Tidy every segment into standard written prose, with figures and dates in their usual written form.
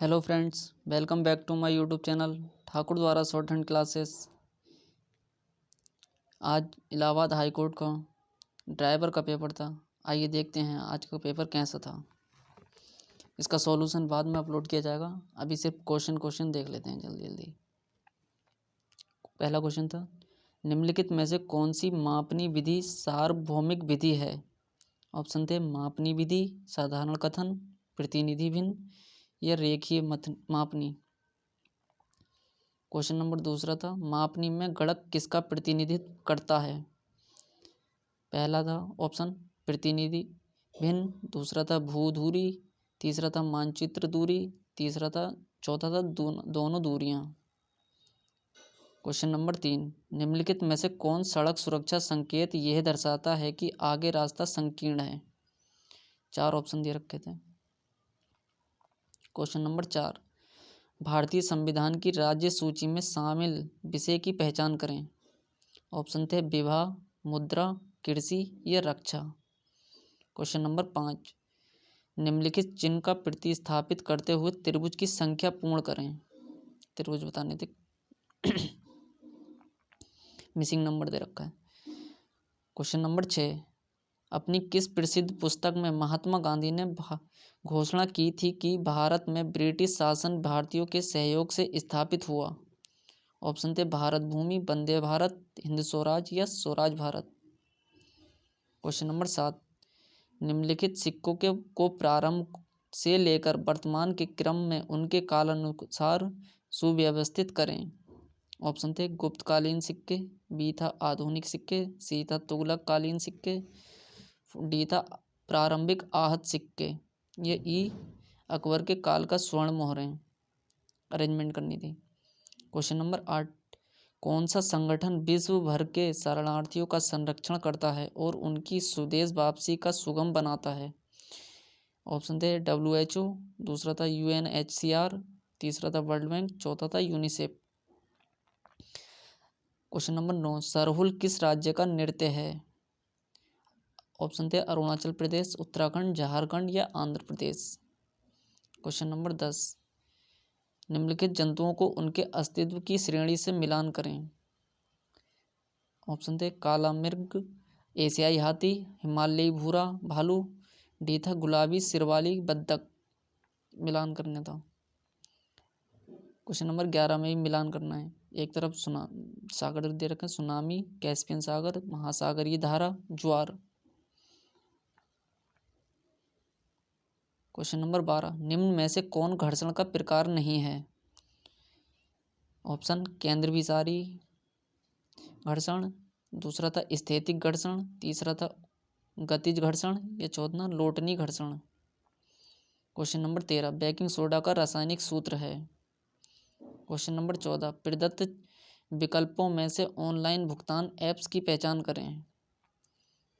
Hello friends, welcome back to my YouTube channel Thakur द्वारा short hand classes. आज Allahabad high court का driver का paper था। आइए देखते हैं आज का पेपर कैसा था। इसका सॉल्यूशन बाद में अपलोड किया जाएगा। अभी सिर्फ क्वेश्चन देख लेते हैं जल्दी जल्दी। पहला क्वेश्चन था, निम्नलिखित में से कौन सी मापनी विधि सार्वभौमिक विधि है। ऑप्शन थे मापनी विधि, साधारण कथन, प्रतिनिधि भिन्न या रेखीय मापनी। क्वेश्चन नंबर दूसरा था, मापनी में गणक किसका प्रतिनिधित्व करता है। पहला था ऑप्शन प्रतिनिधि भिन्न, दूसरा था भूधुरी, तीसरा था मानचित्र दूरी, चौथा था दोनों दूरियां। क्वेश्चन नंबर 3, निम्नलिखित में से कौन सड़क सुरक्षा संकेत यह दर्शाता है कि आगे रास्ता संकीर्ण है। 4 ऑप्शन दे रखे थे। क्वेश्चन नंबर 4, भारतीय संविधान की राज्य सूची में शामिल विषय की पहचान करें। ऑप्शन थे विवाह, मुद्रा, कृषि या रक्षा। क्वेश्चन नंबर 5, निम्नलिखित चिन्ह का प्रतिस्थापित करते हुए त्रिभुज की संख्या पूर्ण करें। त्रिभुज बताने थे मिसिंग नंबर दे रखा है। क्वेश्चन नंबर 6, अपनी किस प्रसिद्ध पुस्तक में महात्मा गांधी ने घोषणा की थी कि भारत में ब्रिटिश शासन भारतीयों के सहयोग से स्थापित हुआ। ऑप्शन थे भारत भूमि, वंदे भारत, हिंद स्वराज या स्वराज भारत। क्वेश्चन नंबर 7, निम्नलिखित सिक्कों को प्रारंभ से लेकर वर्तमान के क्रम में उनके कालानुसार सुव्यवस्थित करें। ऑप्शन थे गुप्तकालीन सिक्के, बी था आधुनिक सिक्के, सी था तुगलक कालीन सिक्के, डी था प्रारंभिक आहत सिक्के, ये ई अकबर के काल का स्वर्ण मोहरें अरेंजमेंट करनी थी। क्वेश्चन नंबर 8, कौन सा संगठन विश्व भर के शरणार्थियों का संरक्षण करता है और उनकी स्वदेश वापसी का सुगम बनाता है। ऑप्शन थे WHO, दूसरा था UNHCR, तीसरा था वर्ल्ड बैंक, चौथा था यूनिसेफ। क्वेश्चन नंबर 9, सरहुल किस राज्य का नृत्य है। ऑप्शन थे अरुणाचल प्रदेश, उत्तराखंड, झारखंड या आंध्र प्रदेश। क्वेश्चन नंबर 10, निम्नलिखित जंतुओं को उनके अस्तित्व की श्रेणी से मिलान करें। ऑप्शन थे काला मृग, एशियाई हाथी, हिमालयी भूरा भालू, डी था गुलाबी सिर वाली बत्तख। मिलान करना था। क्वेश्चन नंबर 11 में भी मिलान करना है। एक तरफ सागर दे रखे, सुनामी, कैस्पियन सागर, महासागरीय धारा, ज्वार। क्वेश्चन नंबर 12, निम्न में से कौन घर्षण का प्रकार नहीं है। ऑप्शन केंद्र विसारी घर्षण, दूसरा था स्थैतिक घर्षण, तीसरा था गतिज घर्षण या चौथा लोटनी घर्षण। क्वेश्चन नंबर 13, बेकिंग सोडा का रासायनिक सूत्र है। क्वेश्चन नंबर 14, प्रदत्त विकल्पों में से ऑनलाइन भुगतान ऐप्स की पहचान करें।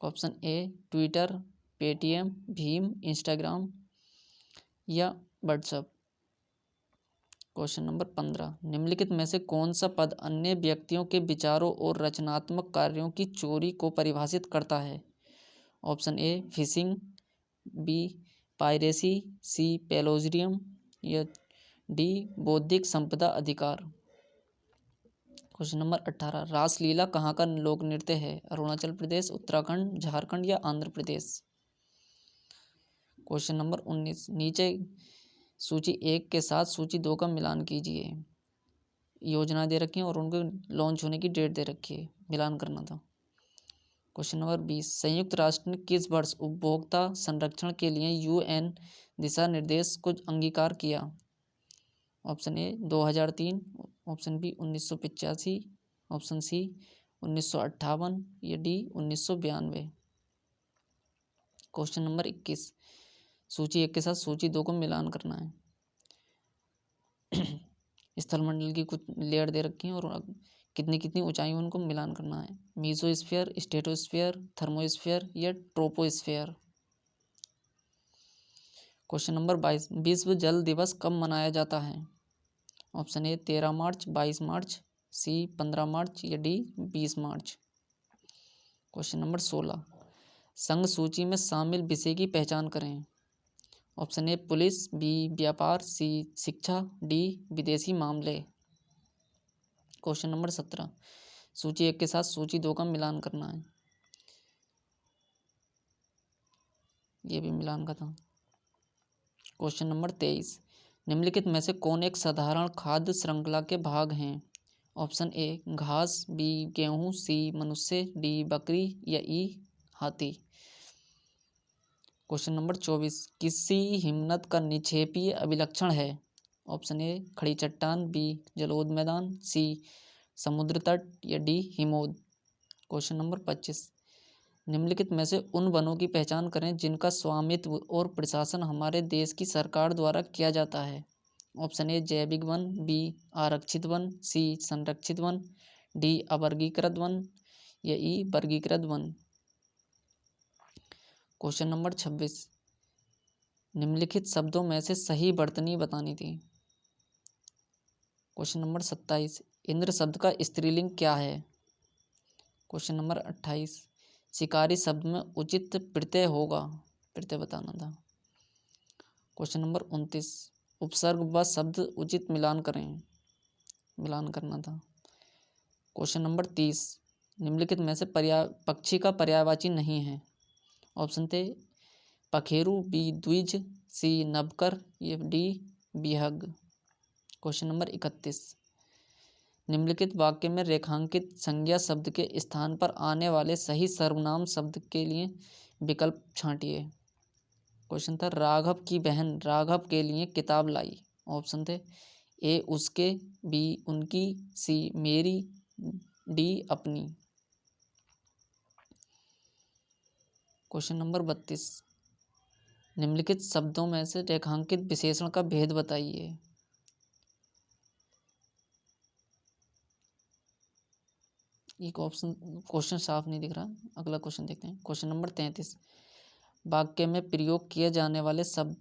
Option A Twitter, Paytm, Bhim, Instagram या व्हाट्सएप। क्वेश्चन नंबर 15, निम्नलिखित में से कौन सा पद अन्य व्यक्तियों के विचारों और रचनात्मक कार्यों की चोरी को परिभाषित करता है। Option A phishing, B piracy, C plagiarism या डी बौद्धिक संपदा अधिकार। क्वेश्चन नंबर 18, रासलीला कहाँ का लोक नृत्य है। अरुणाचल प्रदेश, उत्तराखंड, झारखंड या आंध्र प्रदेश। क्वेश्चन नंबर 19, नीचे सूची 1 के साथ सूची 2 का मिलान कीजिए। योजना दे रखी है और उनको लॉन्च होने की डेट दे रखी है, मिलान करना था। क्वेश्चन नंबर 20, संयुक्त राष्ट्र ने किस वर्ष उपभोक्ता संरक्षण के लिए UN दिशा निर्देश को अंगीकार किया। Option A 2003, option B 1985, option C 1958 या डी 1992। क्वेश्चन नंबर 21, सूची 1 के साथ सूची 2 को मिलान करना है। स्थलमंडल की कुछ लेयर दे रखी हैं और कितनी कितनी ऊंचाई उनको मिलान करना है। मीसोस्फीयर, स्ट्रेटोस्फीयर, थर्मोस्फीयर या ट्रोपोस्फीयर। क्वेश्चन नंबर 22, विश्व जल दिवस कब मनाया जाता है। ऑप्शन ए 13 मार्च, 22 मार्च, सी 15 मार्च या डी 20 मार्च। क्वेश्चन नंबर 16, संघ सूची में शामिल विषय की पहचान करें। ऑप्शन ए पुलिस, बी व्यापार, सी शिक्षा, डी विदेशी मामले। क्वेश्चन नंबर 17, सूची 1 के साथ सूची 2 का मिलान करना है। ये भी मिलान का था। क्वेश्चन नंबर 23, निम्नलिखित में से कौन एक साधारण खाद्य श्रृंखला के भाग हैं? ऑप्शन ए घास, बी गेहूं, सी मनुष्य, डी बकरी या ई हाथी। क्वेश्चन नंबर 24, किसी हिमनद का निक्षेपीय अभिलक्षण है? ऑप्शन ए खड़ी चट्टान, बी जलोढ़ मैदान, सी समुद्र तट या डी हिमोद। क्वेश्चन नंबर 25, निम्नलिखित में से उन वनों की पहचान करें जिनका स्वामित्व और प्रशासन हमारे देश की सरकार द्वारा किया जाता है। ऑप्शन ए जैविक वन, बी आरक्षित वन, सी संरक्षित वन, डी अवर्गीकृत वन या ई वर्गीकृत वन। क्वेश्चन नंबर 26, निम्नलिखित शब्दों में से सही वर्तनी बतानी थी। क्वेश्चन नंबर 27, इंद्र शब्द का स्त्रीलिंग क्या है? क्वेश्चन नंबर 28, शिकारी शब्द में उचित प्रत्यय होगा, प्रत्यय बताना था। क्वेश्चन नंबर 29, उपसर्ग व शब्द उचित मिलान करें, मिलान करना था। क्वेश्चन नंबर 30, निम्नलिखित में से पक्षी का पर्यायवाची नहीं है। ऑप्शन थे पखेरु, बी द्विज, सी नभकर या डी बिहग। क्वेश्चन नंबर 31, निम्नलिखित वाक्य में रेखांकित संज्ञा शब्द के स्थान पर आने वाले सही सर्वनाम शब्द के लिए विकल्प छांटिए। क्वेश्चन था राघव की बहन राघव के लिए किताब लाई। ऑप्शन थे ए उसके, बी उनकी, सी मेरी, डी अपनी। क्वेश्चन नंबर 32, निम्नलिखित शब्दों में से रेखांकित विशेषण का भेद बताइए। एक ऑप्शन क्वेश्चन साफ नहीं दिख रहा, अगला क्वेश्चन देखते हैं। क्वेश्चन नंबर 33, वाक्य में प्रयोग किए जाने वाले शब्द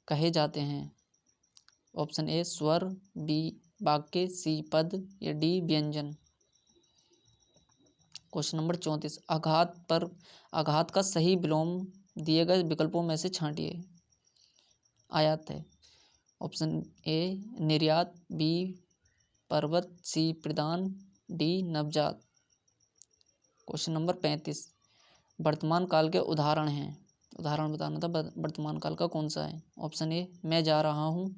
कहे जाते हैं। ऑप्शन ए स्वर, बी वाक्य, सी पद या डी व्यंजन। क्वेश्चन नंबर 34, आघात पर आघात का सही विलोम दिए गए विकल्पों में से छांटिए। आयात है। ऑप्शन ए निर्यात, बी पर्वत, सी प्रदान, डी नवजात। क्वेश्चन नंबर 35, वर्तमान काल के उदाहरण हैं, उदाहरण बताना था वर्तमान काल का कौन सा है। ऑप्शन ए मैं जा रहा हूँ,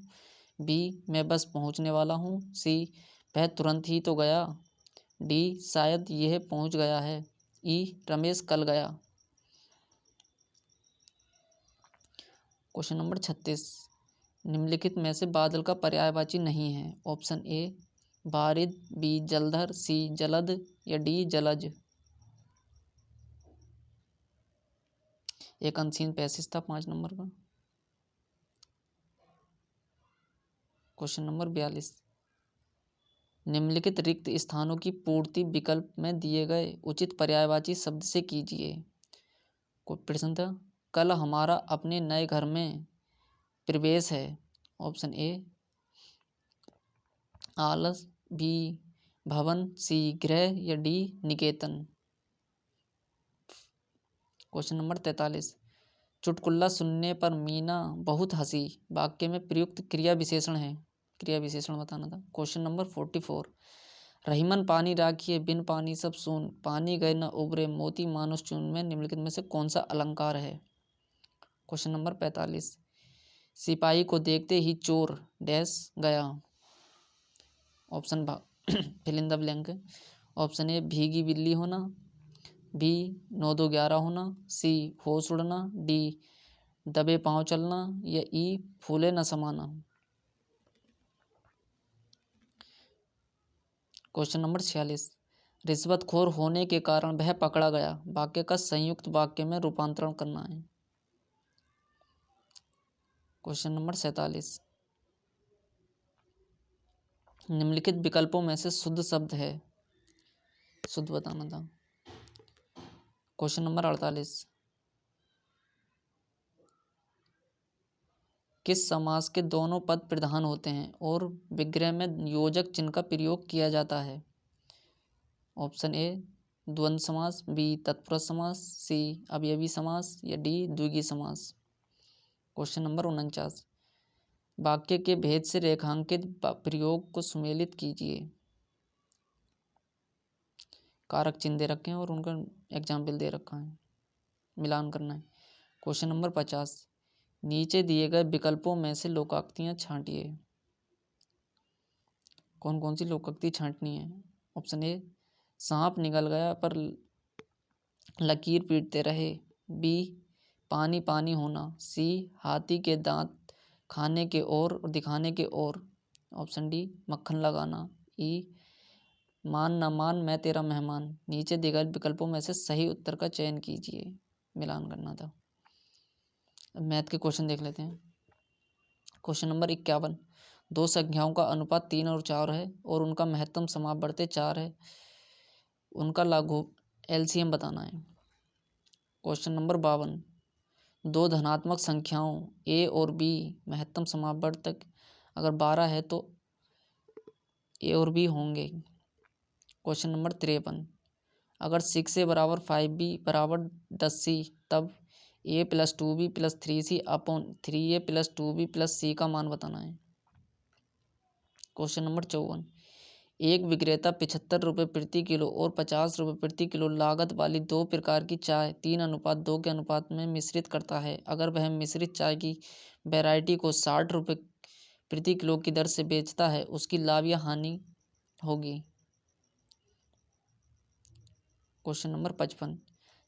बी मैं बस पहुँचने वाला हूँ, सी वह तुरंत ही तो गया, डी शायद यह पहुँच गया है, ई रमेश कल गया। क्वेश्चन नंबर 36, निम्नलिखित में से बादल का पर्यायवाची नहीं है। ऑप्शन ए बारिद, बी जलधर, सी जलद या डी जलज। एक अनसीन पैसेज था 5 नंबर का। क्वेश्चन नंबर 42, निम्नलिखित रिक्त स्थानों की पूर्ति विकल्प में दिए गए उचित पर्यायवाची शब्द से कीजिए। प्रश्न था कल हमारा अपने नए घर में प्रवेश है। ऑप्शन ए आलस, बी भवन, सी गृह या डी निकेतन। क्वेश्चन नंबर 43, चुटकुल्ला सुनने पर मीना बहुत हंसी वाक्य में प्रयुक्त क्रिया विशेषण है, क्रिया विशेषण बताना था। क्वेश्चन नंबर 44, रहीमन पानी राखिए बिन पानी सब सून, पानी गए न उबरे मोती मानुष चून में निम्नलिखित में से कौन सा अलंकार है। क्वेश्चन नंबर 45, सिपाही को देखते ही चोर डैश गया। Option fill in the blank. Option A भीगी बिल्ली होना, बी 9-2-11 होना, सी होश उड़ना, डी दबे पांव चलना या ई फूले न समाना। क्वेश्चन नंबर 46, रिश्वतखोर होने के कारण वह पकड़ा गया वाक्य का संयुक्त वाक्य में रूपांतरण करना है। क्वेश्चन नंबर 47, निम्नलिखित विकल्पों में से शुद्ध शब्द है, शुद्ध बताना था। क्वेश्चन नंबर 48, किस समास के दोनों पद प्रधान होते हैं और विग्रह में योजक चिन्ह का प्रयोग किया जाता है। ऑप्शन ए द्वंद्व समास, बी तत्पुरुष समास, सी अवयवी समास या डी द्विगु समास। क्वेश्चन नंबर 49, वाक्य के भेद से रेखांकित प्रयोग को सुमेलित कीजिए। कारक चिन्ह दे रखे हैं और उनका एग्जाम्पल दे रखा है, मिलान करना है। क्वेश्चन नंबर 50, नीचे दिए गए विकल्पों में से लोकोक्तियां छांटिए। कौन कौन सी लोकोक्ति छांटनी है? ऑप्शन ए, सांप निगल गया पर लकीर पीटते रहे। बी, पानी पानी होना। सी, हाथी के दांत खाने के और दिखाने के और। ऑप्शन डी, मक्खन लगाना। ई, मान न मान मैं तेरा मेहमान। नीचे दिए गए विकल्पों में से सही उत्तर का चयन कीजिए, मिलान करना था। अब मैथ के क्वेश्चन देख लेते हैं। क्वेश्चन नंबर 51, दो संख्याओं का अनुपात 3 और 4 है और उनका महत्तम समापवर्ती 4 है, उनका लघु एलसीएम बताना है। क्वेश्चन नंबर 52, दो धनात्मक संख्याओं ए और बी महत्तम समापवर्तक अगर 12 है तो ए और बी होंगे। क्वेश्चन नंबर 53, अगर 6a बराबर 5b बराबर 10c तब a plus 2b plus 3c upon 3a plus 2b plus c का मान बताना है। क्वेश्चन नंबर 54, एक विक्रेता 75 रुपये प्रति किलो और 50 रुपये प्रति किलो लागत वाली दो प्रकार की चाय 3:2 के अनुपात में मिश्रित करता है। अगर वह मिश्रित चाय की वैरायटी को 60 रुपये प्रति किलो की दर से बेचता है, उसकी लाभ या हानि होगी। क्वेश्चन नंबर 55,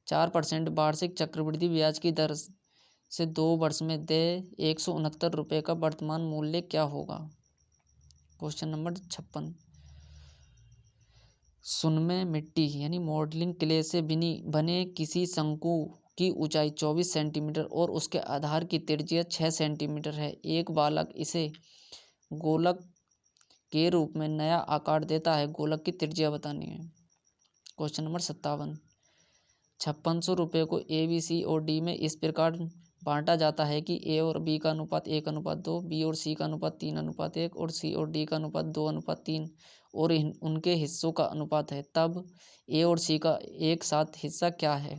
4% वार्षिक चक्रवृद्धि ब्याज की दर से 2 वर्ष में देय 169 रुपये का वर्तमान मूल्य क्या होगा? क्वेश्चन नंबर 56, सुनमे मिट्टी यानी मॉडलिंग क्ले से बने किसी शंकु की ऊंचाई 24 सेंटीमीटर और उसके आधार की त्रिज्या 6 सेंटीमीटर है। एक बालक इसे गोलक के रूप में नया आकार देता है, गोलक की त्रिज्या बतानी है। क्वेश्चन नंबर 57, 5600 रुपये को ए बी सी और डी में इस प्रकार बांटा जाता है कि ए और बी का अनुपात 1:2, बी और सी का अनुपात 3:1 और सी और डी का अनुपात 2:3 और उनके हिस्सों का अनुपात है, तब ए और सी का एक साथ हिस्सा क्या है?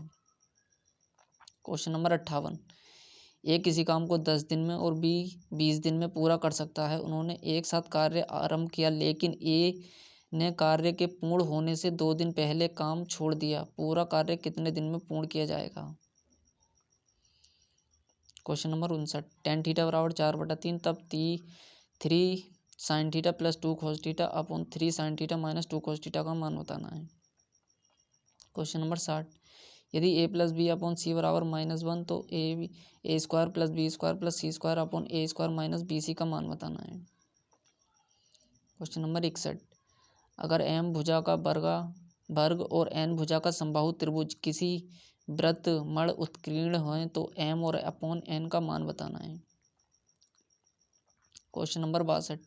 क्वेश्चन नंबर 58, ए किसी काम को 10 दिन में और बी 20 दिन में पूरा कर सकता है। उन्होंने एक साथ कार्य आरंभ किया, लेकिन ए ने कार्य के पूर्ण होने से 2 दिन पहले काम छोड़ दिया। पूरा कार्य कितने दिन में पूर्ण किया जाएगा? क्वेश्चन नंबर 59, tan थीटा बराबर 4/3 तब 3 sin theta plus 2 cos theta upon 3 sin theta minus 2 cos theta का मान बताना है। क्वेश्चन नंबर 60, यदि a plus B upon C बराबर -1 तो A square plus B square plus C square upon A square minus B C का मान बताना है। क्वेश्चन नंबर 61, अगर m भुजा का वर्ग और n भुजा का समबाहु त्रिभुज किसी वृत्त मण उत्कीर्ण हैं तो m और अपॉन n का मान बताना है। Question number 62,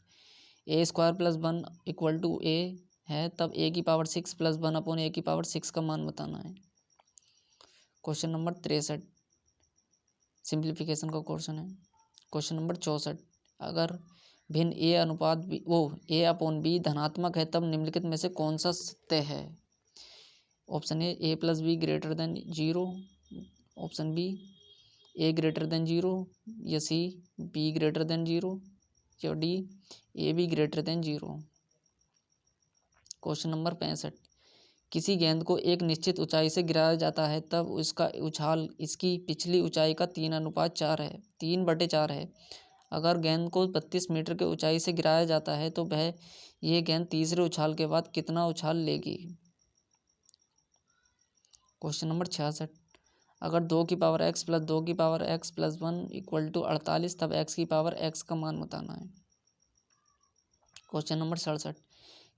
A square plus 1 equal to A है, तब a की पावर 6 प्लस 1 अपॉन a की पावर 6 का मान बताना है। क्वेश्चन नंबर 63, सिंप्लीफिकेशन का क्वेश्चन है। क्वेश्चन नंबर 64, अगर भिन्न ए अनुपात ए अपॉन बी धनात्मक है तब निम्नलिखित में से कौन सा सत्य है? Option A plus B greater than 0, option B A greater than 0, या सी बी ग्रेटर देन 0, या D A B greater than 0। Question number 65, किसी गेंद को एक निश्चित ऊंचाई से गिराया जाता है तब उसका उछाल इसकी पिछली ऊंचाई का 3/4 है। अगर गेंद को 32 मीटर की ऊंचाई से गिराया जाता है तो यह गेंद तीसरे उछाल के बाद कितना उछाल लेगी? क्वेश्चन नंबर 66, अगर 2 की पावर x प्लस 2 की power x plus 1 equal to 48 तब x की पावर x का मान बताना है। क्वेश्चन नंबर 67,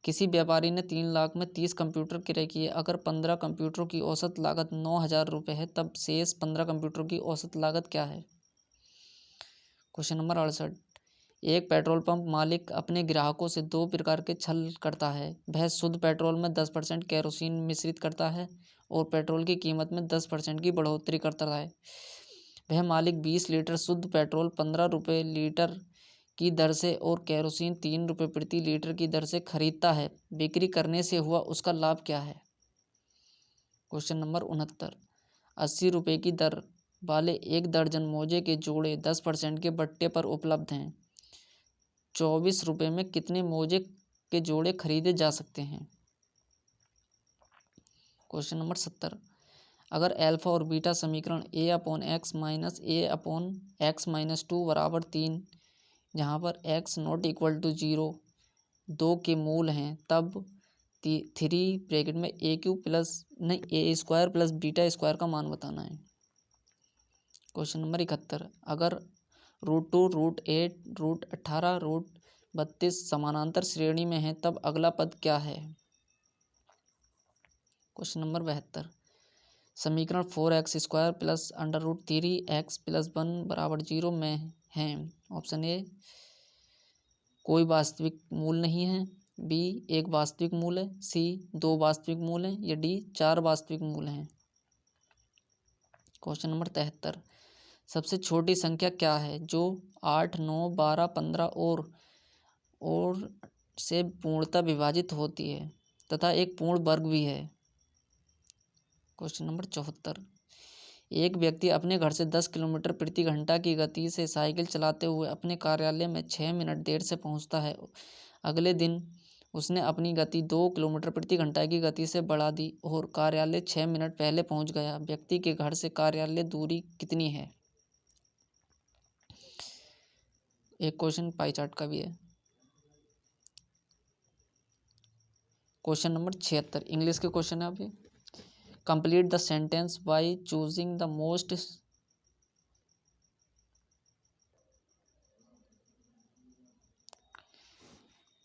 किसी व्यापारी ने 3 लाख में 30 कंप्यूटर क्रय किए। अगर 15 कंप्यूटरों की औसत लागत 9,000 रुपये है तब शेष 15 कंप्यूटरों की औसत लागत क्या है? क्वेश्चन नंबर 68, एक पेट्रोल पंप मालिक अपने ग्राहकों से 2 प्रकार के छल करता है। वह शुद्ध पेट्रोल में 10% केरोसिन मिश्रित करता है और पेट्रोल की कीमत में 10% की बढ़ोतरी करता है। वह मालिक 20 लीटर शुद्ध पेट्रोल 15 रुपये लीटर की दर से और केरोसिन 3 रुपये प्रति लीटर की दर से खरीदता है। बिक्री करने से हुआ उसका लाभ क्या है? क्वेश्चन नंबर 69, 80 रुपये की दर वाले 1 दर्जन मोजे के जोड़े 10% के बट्टे पर उपलब्ध हैं। 24 रुपये में कितने मोजे के जोड़े खरीदे जा सकते हैं? Question number 70। अगर अल्फा और बीटा समीकरण a/x माइनस a/x-2 बराबर 3, जहाँ पर x नॉट इक्वल टू 0 2 के मूल हैं, तब 3 a square plus beta square का मान बताना है। Question number 71। अगर √2, √8, √18, √32 समानांतर श्रेणी में है, तब अगला पद क्या है? Question number 72। समीकरण 4x² प्लस √3x प्लस 1 बराबर 0 में है। ऑप्शन ए कोई वास्तविक मूल नहीं है, बी एक वास्तविक मूल है, सी 2 वास्तविक मूल हैं, या डी 4 वास्तविक मूल हैं। Question number 73। सबसे छोटी संख्या क्या है जो 8, 9, 12, 15 और से पूर्णतः विभाजित होती है तथा एक पूर्ण वर्ग भी है? Question number 74। एक व्यक्ति अपने घर से 10 किलोमीटर प्रति घंटा की गति से साइकिल चलाते हुए अपने कार्यालय में 6 मिनट देर से पहुंचता है। अगले दिन उसने अपनी गति 2 किलोमीटर प्रति घंटा की गति से बढ़ा दी और कार्यालय 6 मिनट पहले पहुंच गया। व्यक्ति के घर से कार्यालय दूरी कितनी है? एक क्वेश्चन पाई चार्ट का भी है। क्वेश्चन नंबर 76 इंग्लिश के क्वेश्चन है अभी। Complete the sentence by choosing the most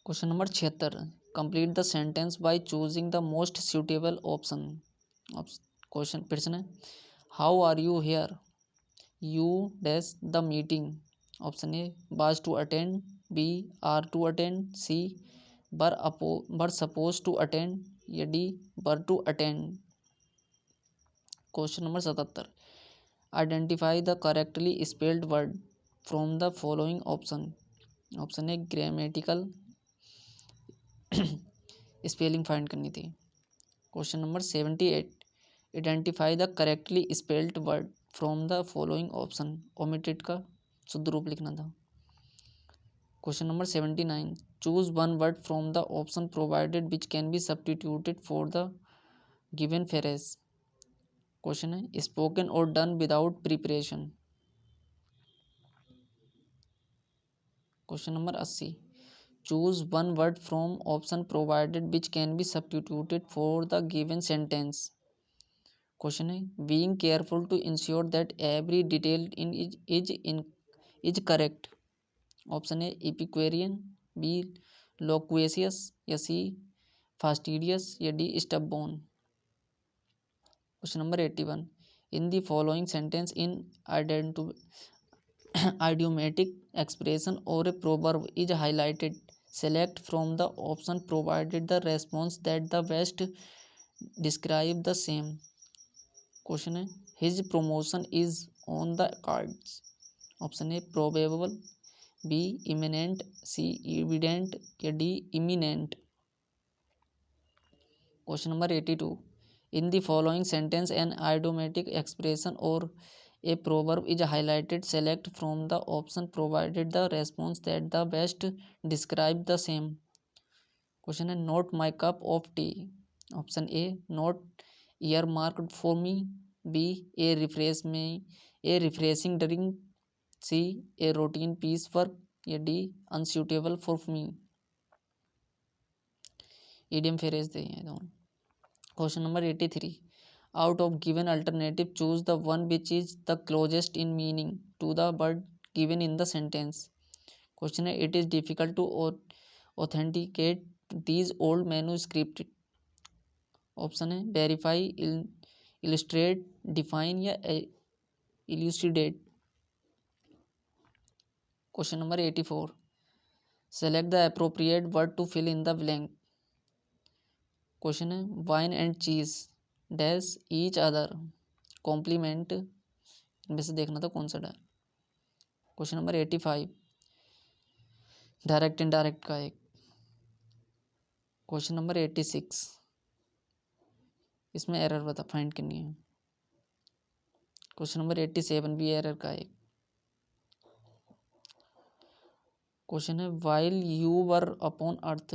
question number 76। Complete the sentence by choosing the most suitable option. Question प्रश्न है, how are you here? You dash the meeting. Option A was to attend, B are to attend, C were suppose to attend, या D were to attend. Question number 77। Identify the correctly spelled word from the following option. Option A grammatical spelling find करनी थी। Question number 78। Identify the correctly spelled word from the following option. Omitted का शुद्ध रूप लिखना था। Question number 79। Choose one word from the option provided which can be substituted for the given phrase. Question है, spoken और done without preparation. Question number 80। Choose one word from option provided which can be substituted for the given sentence. Question है, being careful to ensure that every detail is correct. Option A epicurean, B loquacious, या C fastidious, या D stubborn. Question number 81। In the following sentence in idiomatic expression or a proverb is highlighted. Select from the option provided the response that the best describe the same. Question है, his promotion is on the cards. Option A probable, B imminent, C evident, या D imminent। Question number 82। In the following sentence an idiomatic expression or a proverb is highlighted. Select from the option provided the response that the best describe the same. Question है, not my cup of tea. Option A not earmarked for me, B a refreshing drink, C a routine piece work, या D unsuitable for me. Idiom phrase दे दोनों। Question number 83। Out of given alternative, choose the one which is the closest in meaning to the word given in the sentence. Question है, it is difficult to authenticate these old manuscripts. Option है verify, illustrate, define, या elucidate. Question number 84। Select the appropriate word to fill in the blank. Question है, wine and cheese dash each other complement, इनमें से देखना था कौन सा डर। Question number 85। डायरेक्ट इनडायरेक्ट का एक। Question number 86। इसमें एरर बता फाइंड करनी है। क्वेश्चन नंबर 87 भी एरर का है। क्वेश्चन है while you were upon earth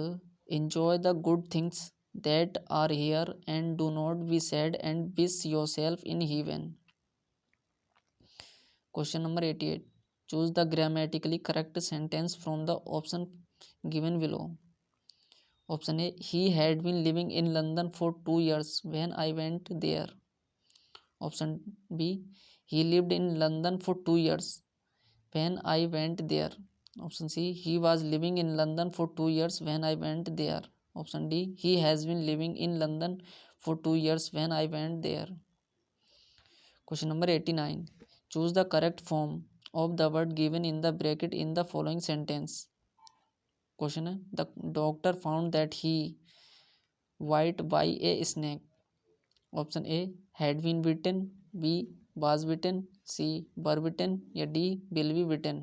enjoy the good things that are here and do not be sad and wish yourself in heaven. Question number 88 choose the grammatically correct sentence from the option given below. Option A he had been living in London for 2 years when I went there. Option B he lived in London for 2 years when I went there. Option C he was living in London for 2 years when I went there. Option D he has been living in London for 2 years when I went there. Question number 89 choose the correct form of the word given in the bracket in the following sentence. Question है the doctor found that he white by a snake. Option A had been bitten, B was bitten, C were bitten या D will be bitten.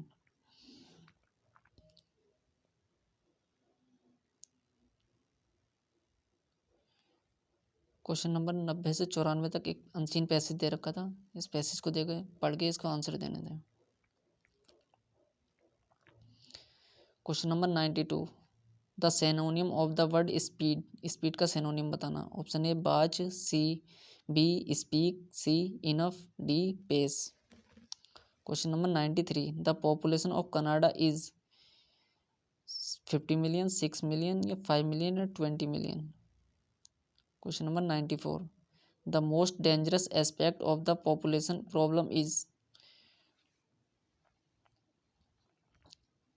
Question number 90 से 94 तक एक unseen passage दे रखा था, इस passage को देकर पढ़ के इसका आंसर देने दें। Question number 92 the synonym of the word speed, speed का सिनोनिम बताना। ऑप्शन ए बाज, C B speak, C enough, D pace. Question number 93 the population of Canada is 50 million, 6 million या 5 million या 20 million। Question number 94 the most dangerous aspect of the population problem is.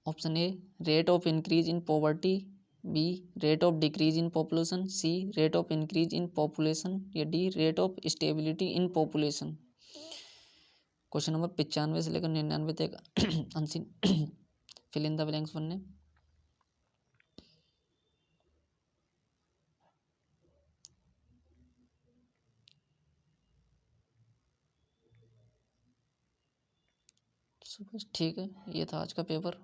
Option A rate of increase in poverty, B rate of decrease in population, C rate of increase in population या D rate of stability in population. Question number 95 से लेकर 99 तक unseen fill in the blanks बनने। ठीक है, ये था आज का पेपर।